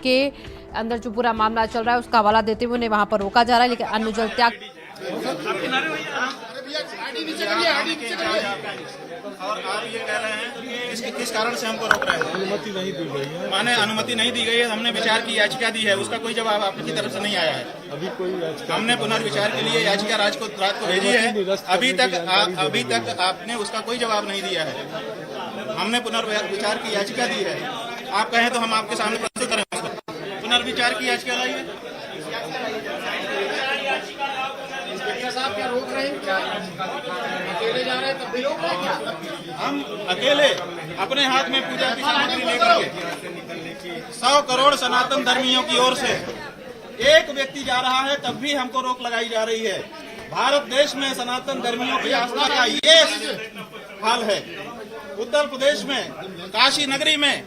के अंदर जो पूरा मामला चल रहा है उसका हवाला देते हुए उन्हें वहां पर रोका जा रहा है, लेकिन अन्न जल त्याग और आप ये कह रहे हैं कि किस कारण से हमको रोक रहे हैं? अनुमति नहीं दी गई है। माने अनुमति नहीं दी गई है। हमने विचार की याचिका दी है, उसका कोई जवाब आपकी तरफ से नहीं आया है। अभी कोई हमने पुनर्विचार के लिए याचिका रात को भेजी है, अभी तक आपने उसका कोई जवाब नहीं दिया है। हमने पुनर्विचार की याचिका दी है, आप कहें तो हम आपके सामने प्रस्तुत करें उसको। पुनर्विचार की याचिका लाइए। साहब क्या रोक रहे हैं? क्या अकेले जा रहे हैं तब भी रोक रहे हैं क्या? हम अकेले अपने हाथ में पूजा की सामग्री लेकर के 100 करोड़ सनातन धर्मियों की ओर से एक व्यक्ति जा रहा है, तब भी हमको रोक लगाई जा रही है। भारत देश में सनातन धर्मियों की आस्था का ये हाल है। उत्तर प्रदेश में काशी नगरी में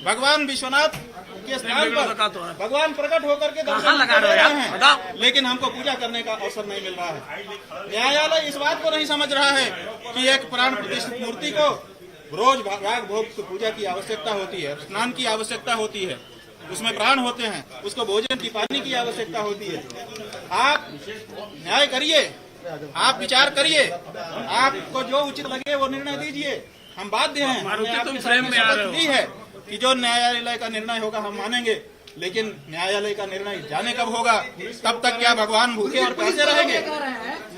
भगवान विश्वनाथ के स्थान पर भगवान प्रकट होकर के दर्शन कर रहे हैं, लेकिन हमको पूजा करने का अवसर नहीं मिल रहा है। न्यायालय इस बात को नहीं समझ रहा है कि एक प्राण प्रतिष्ठित मूर्ति को रोज राग भोग की पूजा की आवश्यकता होती है, स्नान की आवश्यकता होती है, उसमें प्राण होते हैं, उसको भोजन की पानी की आवश्यकता होती है। आप न्याय करिए, आप विचार करिए, आपको जो उचित लगे वो निर्णय दीजिए। हम बाध्य हैं, हमने आपके सामने शपथ ली है कि जो न्यायालय का निर्णय होगा हम मानेंगे, लेकिन न्यायालय का निर्णय जाने कब होगा? तब तक क्या भगवान भूखे और प्यासे रहेंगे?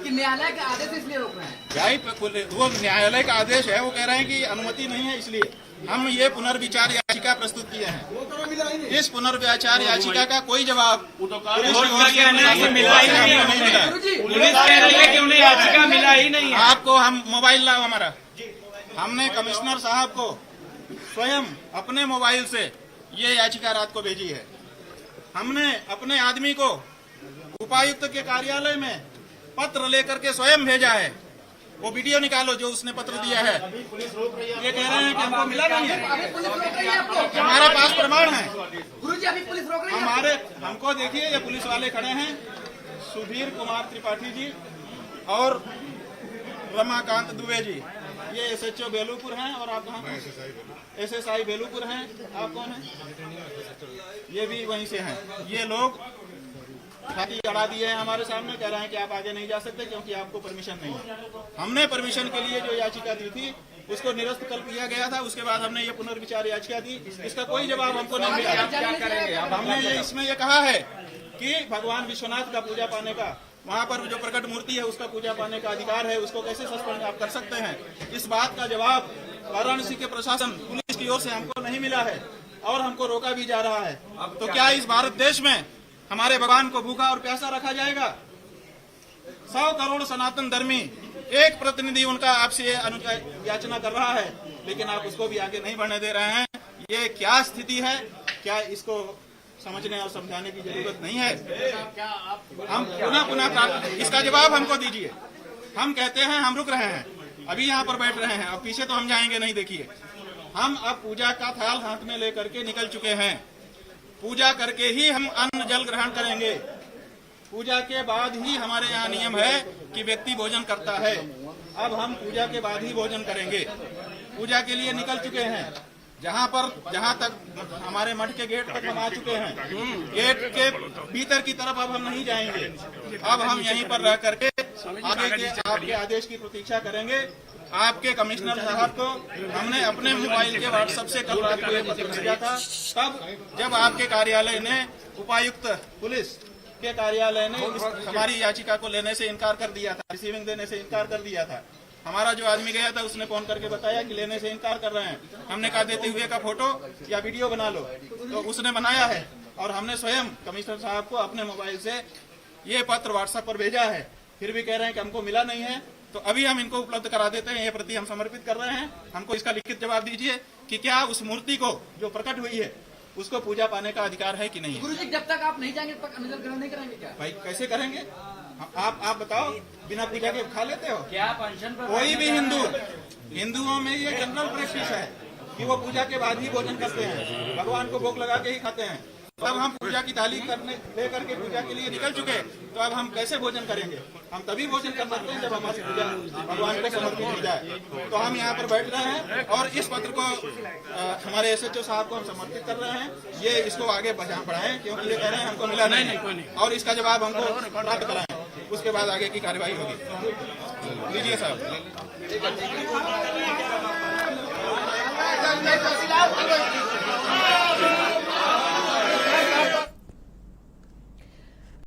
कि न्यायालय का आदेश इसलिए रोक रहे हैं। वो न्यायालय का आदेश है, वो कह रहे हैं कि अनुमति नहीं है, इसलिए हम ये पुनर्विचार याचिका प्रस्तुत किए हैं। इस पुनर्विचार याचिका का कोई जवाब मिला ही नहीं। आपको हम मोबाइल लाओ हमारा, हमने कमिश्नर साहब को स्वयं अपने मोबाइल से ये याचिका रात को भेजी है। हमने अपने आदमी को उपायुक्त के कार्यालय में पत्र लेकर के स्वयं भेजा है। वो वीडियो निकालो जो उसने पत्र दिया है। ये कह रहे हैं कि हमको मिला नहीं है, हमारे पास प्रमाण है। गुरुजी अभी पुलिस रोक रही है। हमको देखिए, ये पुलिस वाले खड़े हैं, सुधीर कुमार त्रिपाठी जी और रमाकांत दुबे जी, ये SHO बेलूपुर हैं। और आप कहाँ? SSI बेलूपुर हैं। आप कौन हैं? ये भी वहीं से हैं। ये लोग छाती अड़ा दिए हैं हमारे सामने, कह रहे हैं कि आप आगे नहीं जा सकते क्योंकि आपको परमिशन नहीं है। हमने परमिशन के लिए जो याचिका दी थी उसको निरस्त कर दिया गया था। उसके बाद हमने ये पुनर्विचार याचिका दी, इसका कोई जवाब हमको नहीं मिला। क्या करेंगे? अब हमने ये इसमें ये कहा है कि भगवान विश्वनाथ का पूजा पाने का, वहाँ पर जो प्रकट मूर्ति है उसका पूजा पाने का अधिकार है, उसको कैसे सस्पेंड आप कर सकते हैं? इस बात का जवाब वाराणसी के प्रशासन पुलिस की ओर से हमको नहीं मिला है और हमको रोका भी जा रहा है। तो क्या इस भारत देश में हमारे भगवान को भूखा और प्यासा रखा जाएगा? 100 करोड़ सनातन धर्मी, एक प्रतिनिधि उनका आपसे याचना कर रहा है, लेकिन आप उसको भी आगे नहीं बढ़ने दे रहे हैं। ये क्या स्थिति है? क्या इसको समझने और समझाने की जरूरत नहीं है? हम पुनः इसका जवाब हमको दीजिए। हम कहते हैं हम रुक रहे हैं, अभी यहाँ पर बैठ रहे हैं, अब पीछे तो हम जाएंगे नहीं। देखिए, हम अब पूजा का थाल हाथ में लेकर के निकल चुके हैं। पूजा करके ही हम अन्न जल ग्रहण करेंगे। पूजा के बाद ही हमारे यहाँ नियम है कि व्यक्ति भोजन करता है। अब हम पूजा के बाद ही भोजन करेंगे। पूजा के लिए निकल चुके हैं। जहाँ तक हमारे मठ के गेट तक हम आ चुके हैं। गेट के भीतर की तरफ अब हम नहीं जाएंगे। अब हम यहीं पर रह करके आगे के आपके आदेश की प्रतीक्षा करेंगे। आपके कमिश्नर साहब को हमने अपने मोबाइल के व्हाट्सएप से कल रात को पत्र भेजा था, तब जब आपके कार्यालय ने, उपायुक्त पुलिस के कार्यालय ने हमारी याचिका को लेने से इनकार कर दिया था, रिसीविंग देने से इनकार कर दिया था। हमारा जो आदमी गया था उसने फोन करके बताया कि लेने से इनकार कर रहे हैं। हमने कहा देते हुए का फोटो या वीडियो बना लो, तो उसने बनाया है और हमने स्वयं कमिश्नर साहब को अपने मोबाइल से ये पत्र व्हाट्सएप पर भेजा है। फिर भी कह रहे हैं कि हमको मिला नहीं है, तो अभी हम इनको उपलब्ध करा देते हैं। ये प्रति हम समर्पित कर रहे हैं। हमको इसका लिखित जवाब दीजिए कि क्या उस मूर्ति को जो प्रकट हुई है उसको पूजा पाने का अधिकार है कि नहीं। गुरुजी जब तक आप नहीं जाएंगे तब तक अन्न जल ग्रहण नहीं करेंगे क्या? भाई कैसे करेंगे? आप बताओ, बिना पूजा के खा लेते हो क्या? पेंशन पर कोई भी हिंदुओं में ये जनरल प्रैक्टिस है कि वो पूजा के बाद ही भोजन करते हैं, भगवान को भोग लगा के ही खाते हैं। अब हम पूजा की थाली करने लेकर के पूजा के लिए निकल चुके, तो अब हम कैसे भोजन करेंगे? हम तभी भोजन कर सकते हैं जब हमारी पूजा भगवान को समर्पित हो जाए। तो हम यहाँ पर बैठ रहे हैं और इस पत्र को हमारे SHO साहब को हम समर्पित कर रहे हैं। ये इसको आगे बढ़ाएं, क्योंकि ये कह रहे हैं हमको मिला नहीं और इसका जवाब हमको प्राप्त कराएं, उसके बाद आगे की कार्यवाही होगी। लीजिए साहब।